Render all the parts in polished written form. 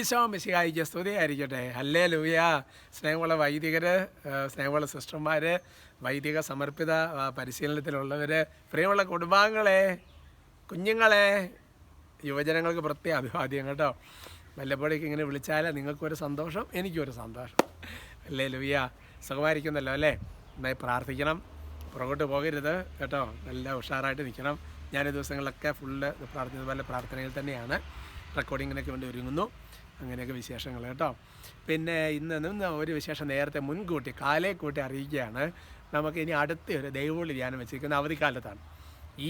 ഈശോ മിശിഹായിക്ക് സ്തുതിയായിരിക്കട്ടെ. ഹല്ലേലൂയ. സ്നേഹമുള്ള വൈദികർ, സ്നേഹമുള്ള സിസ്റ്റർമാർ, വൈദിക സമർപ്പിത പരിശീലനത്തിലുള്ളവർ, പ്രിയമുള്ള കുടുംബാംഗങ്ങളെ, കുഞ്ഞുങ്ങളെ, യുവജനങ്ങൾക്ക് പ്രത്യേക അഭിവാദ്യം കേട്ടോ. വല്ലപ്പോഴേക്ക് ഇങ്ങനെ വിളിച്ചാൽ നിങ്ങൾക്കൊരു സന്തോഷം, എനിക്കൊരു സന്തോഷം. ഹല്ലേലൂയ. സുഖമായിരിക്കുന്നല്ലോ അല്ലേ? നന്നായി പ്രാർത്ഥിക്കണം, പുറകോട്ട് പോകരുത് കേട്ടോ. നല്ല ഉഷാറായിട്ട് നിൽക്കണം. ഞാൻ ഈ ദിവസങ്ങളിലൊക്കെ ഫുള്ള് പ്രാർത്ഥിച്ചതുപോലെ പ്രാർത്ഥനയിൽ തന്നെയാണ്. റെക്കോർഡിങ്ങിനൊക്കെ വേണ്ടി ഒരുങ്ങുന്നു. അങ്ങനെയൊക്കെ വിശേഷങ്ങൾ കേട്ടോ. പിന്നെ ഇന്ന് ഒരു വിശേഷം നേരത്തെ മുൻകൂട്ടി കാലേ കൂട്ടി അറിയിക്കുകയാണ്. നമുക്ക് ഇനി അടുത്ത ഒരു ദൈവവിളി ധ്യാനം വെച്ചിരിക്കുന്ന അവധിക്കാലത്താണ്.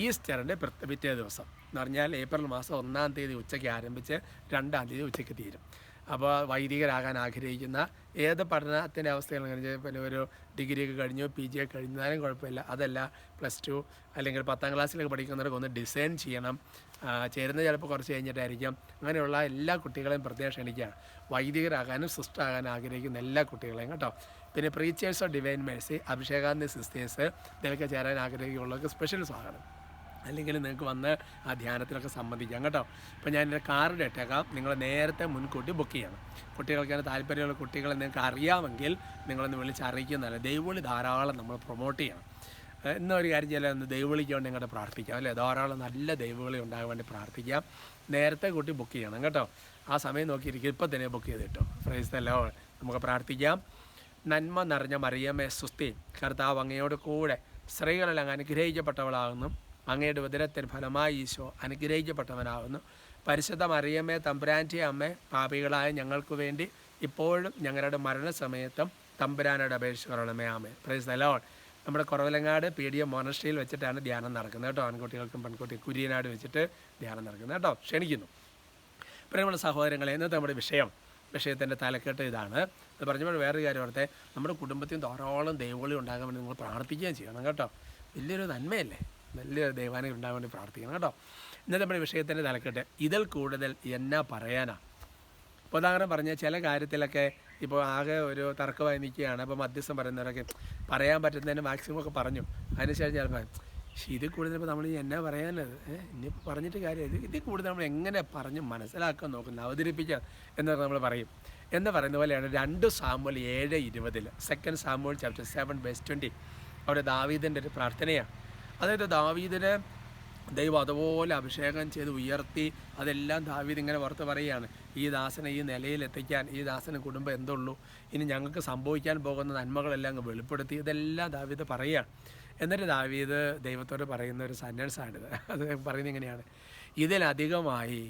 ഈസ്റ്ററിൻ്റെ പിറ്റേ ദിവസം എന്ന് പറഞ്ഞാൽ ഏപ്രിൽ മാസം 1-ാം തീയതി ഉച്ചയ്ക്ക് ആരംഭിച്ച് 2-ാം തീയതി ഉച്ചയ്ക്ക് തീരും. അപ്പോൾ വൈദികരാകാൻ ആഗ്രഹിക്കുന്ന ഏത് പഠനത്തിൻ്റെ അവസ്ഥകളെന്ന് പിന്നെ ഒരു ഡിഗ്രിയൊക്കെ കഴിഞ്ഞു, PG ഒക്കെ കഴിഞ്ഞാലും കുഴപ്പമില്ല. അതല്ല +2 അല്ലെങ്കിൽ 10-ാം ക്ലാസ്സിലൊക്കെ പഠിക്കുന്നവർക്ക് ഒന്ന് ഡിസൈൻ ചെയ്യണം. ചേരുന്നത് ചിലപ്പോൾ കുറച്ച് കഴിഞ്ഞിട്ടായിരിക്കും. അങ്ങനെയുള്ള എല്ലാ കുട്ടികളെയും പ്രത്യേകം ക്ഷണിക്കുകയാണ്. വൈദികരാകാനും സിസ്റ്ററാകാനും ആഗ്രഹിക്കുന്ന എല്ലാ കുട്ടികളെയും കേട്ടോ. പിന്നെ Preachers of Divine Mercy, Abhishekanthi sisters, ഇതിലൊക്കെ ചേരാൻ ആഗ്രഹിക്കുള്ളവർക്ക് സ്പെഷ്യൽ സ്വാഗതം. അല്ലെങ്കിൽ നിങ്ങൾക്ക് വന്ന് ആ ധ്യാനത്തിലൊക്കെ സംബന്ധിക്കാം കേട്ടോ. അപ്പോൾ ഞാൻ എൻ്റെ കാർഡ് ഇട്ടേക്കാം. നിങ്ങൾ നേരത്തെ മുൻകൂട്ടി ബുക്ക് ചെയ്യണം. കുട്ടികൾക്കാണ് താല്പര്യമുള്ള കുട്ടികളെ നിങ്ങൾക്ക് അറിയാമെങ്കിൽ നിങ്ങളൊന്ന് വിളിച്ച് അറിയിക്കുന്നതല്ല. ദൈവവിളി ധാരാളം നമ്മൾ പ്രൊമോട്ട് ചെയ്യണം. എന്നൊരു കാര്യം ചെയ്യാൻ ഒന്ന് ദൈവവിളിക്ക് വേണ്ടി നിങ്ങളുടെ പ്രാർത്ഥിക്കാം അല്ലേ. ധാരാളം നല്ല ദൈവവിളി ഉണ്ടാകാൻ വേണ്ടി പ്രാർത്ഥിക്കാം. നേരത്തെ കൂട്ടി ബുക്ക് ചെയ്യണം കേട്ടോ. ആ സമയം നോക്കിയിരിക്കും. ഇപ്പം തന്നെ ബുക്ക് ചെയ്തിട്ടോ. Praise the Lord. നമുക്ക് പ്രാർത്ഥിക്കാം. നന്മ നിറഞ്ഞ മറിയമേ സുസ്തി, കർത്താവ് അങ്ങയോട് കൂടെ സ്ത്രീകളിൽ അങ്ങ് അനുഗ്രഹിക്കപ്പെട്ടവളാകുന്നു. അങ്ങയുടെ ഉദരത്തിന് ഫലമായി ഈശോ അനുഗ്രഹിക്കപ്പെട്ടവനാകുന്നു. പരിശുദ്ധ മറിയമ്മേ തമ്പുരാൻ്റെ അമ്മേ, പാപികളായ ഞങ്ങൾക്ക് വേണ്ടി ഇപ്പോഴും ഞങ്ങളുടെ മരണസമയത്തും തമ്പുരാനോട് അപേക്ഷിക്കണമേ. ആമേൻ. Praise the Lord. നമ്മുടെ കുറവലങ്ങാട് PDM മോണസ്ട്രിയിൽ വെച്ചിട്ടാണ് ധ്യാനം നടക്കുന്നത് കേട്ടോ. ആൺകുട്ടികൾക്കും പെൺകുട്ടികൾക്കും കുര്യനാട് വെച്ചിട്ട് ധ്യാനം നടക്കുന്നത് കേട്ടോ. ക്ഷണിക്കുന്നു. പ്രിയമുള്ള സഹോദരങ്ങളെ, ഇന്നത്തെ നമ്മുടെ വിഷയത്തിൻ്റെ തലക്കെട്ട് ഇതാണ്. ഇത് പറഞ്ഞപ്പോൾ വേറൊരു കാര്യം ഓർത്തെ, നമ്മുടെ കുടുംബത്തിൽ ധാരാളം ദൈവവിളി ഉണ്ടാകാൻ വേണ്ടി നിങ്ങൾ പ്രാർത്ഥിക്കുകയും ചെയ്യണം കേട്ടോ. വലിയൊരു നന്മയല്ലേ, വലിയൊരു ദൈവാനുഗ്രഹം ഉണ്ടാകാൻ വേണ്ടി പ്രാർത്ഥിക്കണം കേട്ടോ. ഇന്നത്തെ നമ്മുടെ വിഷയത്തിൻ്റെ തലക്കെട്ട് ഇതിൽ കൂടുതൽ എന്നാ പറയാനാ. ഇപ്പോൾ ഉദാഹരണം പറഞ്ഞാൽ ചില കാര്യത്തിലൊക്കെ ഇപ്പോൾ ആകെ ഒരു തർക്കമായി നിൽക്കുകയാണ്. അപ്പോൾ മധ്യസ്ഥം പറയുന്നവരൊക്കെ പറയാൻ പറ്റുന്നതിന് മാക്സിമം ഒക്കെ പറഞ്ഞു. അതിനുശേഷം ചിലപ്പോൾ ഇതിൽ കൂടുതൽ ഇപ്പോൾ നമ്മൾ എന്നാ പറയാനത്, ഇനിയിപ്പോൾ പറഞ്ഞിട്ട് കാര്യം ഇതിൽ കൂടുതൽ നമ്മൾ എങ്ങനെ പറഞ്ഞ് മനസ്സിലാക്കാൻ നോക്കുന്നത്, അവതരിപ്പിക്കുക എന്നൊക്കെ നമ്മൾ പറയും. എന്ന് പറയുന്ന പോലെയാണ് 2 സാമുവേൽ 7:20 2 സാമുവേൽ ചാപ്റ്റർ 7:20 അവിടെ ദാവീദിൻ്റെ ഒരു പ്രാർത്ഥനയാണ്. അതായത് ദാവീദിനെ ദൈവം അതുപോലെ അഭിഷേകം ചെയ്ത് ഉയർത്തി, അതെല്ലാം ദാവീദ് ഇങ്ങനെ പുറത്ത് പറയുകയാണ്. ഈ ദാസനെ ഈ നിലയിലെത്തിക്കാൻ ഈ ദാസന് കുടുംബം എന്തുള്ളൂ, ഇനി ഞങ്ങൾക്ക് സംഭവിക്കാൻ പോകുന്ന നന്മകളെല്ലാം അങ്ങ് വെളിപ്പെടുത്തി, ഇതെല്ലാം ദാവീദ് പറയുകയാണ്. എന്നിട്ട് ദാവീദ് ദൈവത്തോട് പറയുന്ന ഒരു സെൻറ്റൻസാണിത്. അത് പറയുന്നത് ഇങ്ങനെയാണ്: ഇതിലധികമായി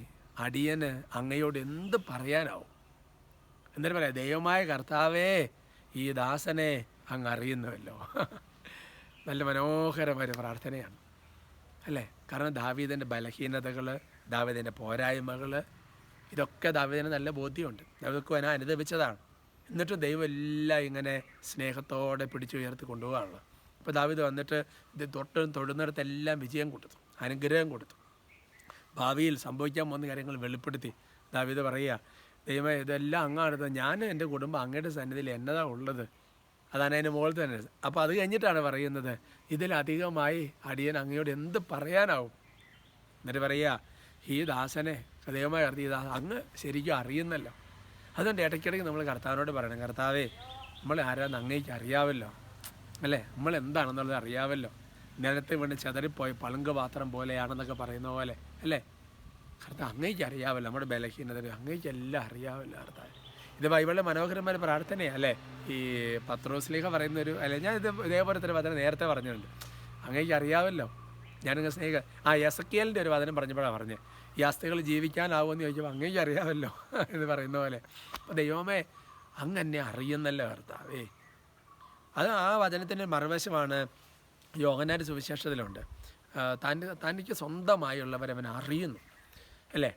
അടിയന് അങ്ങയോട് എന്ത് പറയാനാവും. എന്നിട്ട് പറയാം, ദൈവമായ കർത്താവേ, ഈ ദാസനെ അങ്ങ് അറിയുന്നുവല്ലോ. നല്ല മനോഹരമായ പ്രാർത്ഥനയാണ് അല്ലേ. കാരണം ദാവീദിൻ്റെ ബലഹീനതകൾ, ദാവീദിൻ്റെ പോരായ്മകൾ, ഇതൊക്കെ ദാവീദിന് നല്ല ബോധ്യമുണ്ട്. ദാവീദ് അതിനെ അനുദപിച്ചതാണ്. എന്നിട്ട് ദൈവം എല്ലാം ഇങ്ങനെ സ്നേഹത്തോടെ പിടിച്ചുയർത്തി കൊണ്ടുപോകാണല്ലോ. അപ്പോൾ ദാവീദ് വന്നിട്ട് ഇത് തൊടുന്നിടത്തെല്ലാം വിജയം കൊടുത്തു, അനുഗ്രഹം കൊടുത്തു. ഭാവിയിൽ സംഭവിക്കാൻ പോകുന്ന കാര്യങ്ങൾ വെളിപ്പെടുത്തി. ദാവീദ് പറയുക, ദൈവമേ, ഇതെല്ലാം അങ്ങാടുന്നത്, ഞാൻ എൻ്റെ കുടുംബം അങ്ങയുടെ സന്നിധിയിൽ എന്നതാ ഉള്ളത്, അതാണ് അതിൻ്റെ മുകളിൽ തന്നെ. അപ്പോൾ അത് കഴിഞ്ഞിട്ടാണ് പറയുന്നത്, ഇതിലധികമായി അടിയൻ അങ്ങയോട് എന്ത് പറയാനാവും. എന്നിട്ട് പറയുക, ഈ ദാസനെ ദൈവമായി അറിയ അങ്ങ് ശരിക്കും അറിയുന്നല്ലോ. അതുകൊണ്ട് ഇടയ്ക്കിടയ്ക്ക് നമ്മൾ കർത്താവിനോട് പറയണം, കർത്താവേ, നമ്മൾ ആരാന്ന് അങ്ങേക്ക് അറിയാമല്ലോ അല്ലേ, നമ്മൾ എന്താണെന്നുള്ളത് അറിയാമല്ലോ. നിലത്ത് വീണ് ചെതറിപ്പോയി പളുങ്ക് പാത്രം പോലെയാണെന്നൊക്കെ പറയുന്ന പോലെ അല്ലേ. കർത്താവ് അങ്ങേക്ക് അറിയാമല്ലോ, നമ്മുടെ ബലഹീനത അങ്ങേക്ക് എല്ലാം അറിയാമല്ലോ കർത്താവ്. ഇത് ബൈബിളിലെ മനോഹരമായ പ്രാർത്ഥനയാണ് അല്ലേ. ഈ പത്രോസ്ലീഹ പറയുന്നൊരു അല്ലെ, ഞാൻ ഇതേപോലെ തന്നെ വചനം നേരത്തെ പറഞ്ഞിട്ടുണ്ട്. അങ്ങേക്ക് അറിയാമല്ലോ, ഞാനിങ്ങനെ എസക്കിയേലിൻ്റെ ഒരു വചനം പറഞ്ഞപ്പോഴാണ് പറഞ്ഞത്, ഈ അസ്ഥികൾ ജീവിക്കാനാവുമെന്ന് ചോദിച്ചപ്പോൾ അങ്ങേക്ക് അറിയാമല്ലോ എന്ന് പറയുന്ന പോലെ. അപ്പോൾ ദൈവമേ, അങ്ങനെ അറിയുന്നല്ലോ കർത്താവേ. അത് ആ വചനത്തിൻ്റെ മറുവശമാണ് യോഹന്നാൻ്റെ സുവിശേഷത്തിലുണ്ട്. തനിക്ക് സ്വന്തമായുള്ളവരവൻ അറിയുന്നു അല്ലേ.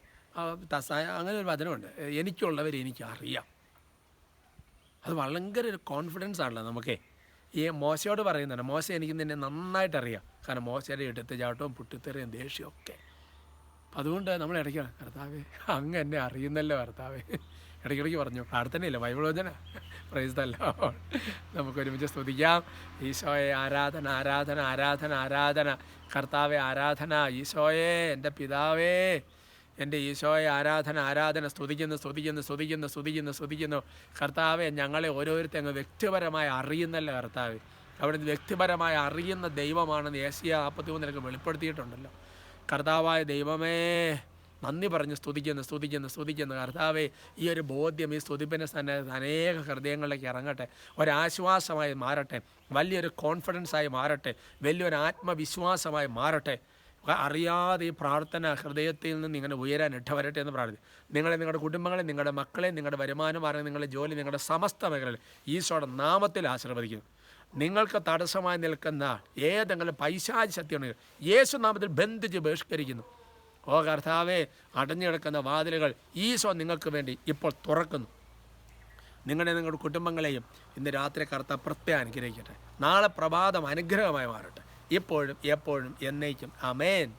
അങ്ങനെ ഒരു വചനമുണ്ട്, എനിക്കുള്ളവർ എനിക്ക് അറിയാം. അത് ഭയങ്കര ഒരു കോൺഫിഡൻസ് ആണല്ലോ നമുക്ക്. ഈ മോശയോട് പറയുന്നുണ്ട്, മോശ എനിക്ക് നിന്നെ നന്നായിട്ട് അറിയാം, കാരണം മോശയുടെ എടുത്ത് ചാട്ടവും പൊട്ടിത്തെറിയും ദേഷ്യവും ഒക്കെ. അപ്പം അതുകൊണ്ട് നമ്മൾ ഇടയ്ക്കാണ്, കർത്താവേ, അങ്ങ് എന്നെ അറിയുന്നല്ലോ കർത്താവേ. ഇടയ്ക്കിടയ്ക്ക് പറഞ്ഞു, പ്രാർത്ഥനയില്ല, ബൈബിൾ വചന. Price the Lord. നമുക്ക് ഒരുമിച്ച് സ്തുതിക്കാം. ഈശോയെ ആരാധന, ആരാധന, ആരാധന, ആരാധന. കർത്താവെ ആരാധന. ഈശോയെ, എൻ്റെ പിതാവേ, എൻ്റെ ഈശോയെ ആരാധന ആരാധന, സ്തുതിക്കുന്നു സ്തുതിക്കുന്നു സ്തുതിക്കുന്നു സ്തുതിക്കുന്നു സ്തുതിക്കുന്നു. കർത്താവെ, ഞങ്ങളെ ഓരോരുത്തരും അങ്ങ് വ്യക്തിപരമായി അറിയുന്നല്ലോ കർത്താവെ. അവിടുന്ന് വ്യക്തിപരമായി അറിയുന്ന ദൈവമാണെന്ന് ഏഷ്യ 43 വെളിപ്പെടുത്തിയിട്ടുണ്ടല്ലോ. കർത്താവായ ദൈവമേ, നന്ദി പറഞ്ഞ് സ്തുതിക്കുന്നു സ്തുതിക്കുന്നു സ്തുതിക്കുന്നു. കർത്താവെ, ഈ ഒരു ബോധ്യം ഈ സ്തുതിപ്പിൻ്റെ സന്നദ്ധ അനേക ഹൃദയങ്ങളിലേക്ക് ഇറങ്ങട്ടെ, ഒരാശ്വാസമായി മാറട്ടെ, വലിയൊരു കോൺഫിഡൻസായി മാറട്ടെ, വലിയൊരു ആത്മവിശ്വാസമായി മാറട്ടെ. അറിയാതെ ഈ പ്രാർത്ഥന ഹൃദയത്തിൽ നിന്ന് ഇങ്ങനെ ഉയരാൻ ഇടവരട്ടെ എന്ന് പ്രാർത്ഥിക്കും. നിങ്ങളെ, നിങ്ങളുടെ കുടുംബങ്ങളെ, നിങ്ങളുടെ മക്കളെ, നിങ്ങളുടെ വരുമാനമാർഗ്ഗം, നിങ്ങളുടെ ജോലി, നിങ്ങളുടെ സമസ്ത മേഖലകളിൽ ഈശോയുടെ നാമത്തിൽ ആശീർവദിക്കുന്നു. നിങ്ങൾക്ക് തടസ്സമായി നിൽക്കുന്ന ഏതെങ്കിലും പൈശാചി ശക്തിയുണ്ടെങ്കിൽ യേശു നാമത്തിൽ ബന്ധിച്ച് ബഹിഷ്കരിക്കുന്നു. ഓ കർത്താവേ, അടഞ്ഞു കിടക്കുന്ന വാതിലുകൾ ഈശോ നിങ്ങൾക്ക് വേണ്ടി ഇപ്പോൾ തുറക്കുന്നു. നിങ്ങളുടെ കുടുംബങ്ങളെയും ഇന്ന് രാത്രി കർത്താവ് പ്രത്യേകം അനുഗ്രഹിക്കട്ടെ. നാളെ പ്രഭാതം അനുഗ്രഹമായി മാറട്ടെ, ഇപ്പോഴും എപ്പോഴും എന്നേക്കും. ആമേൻ.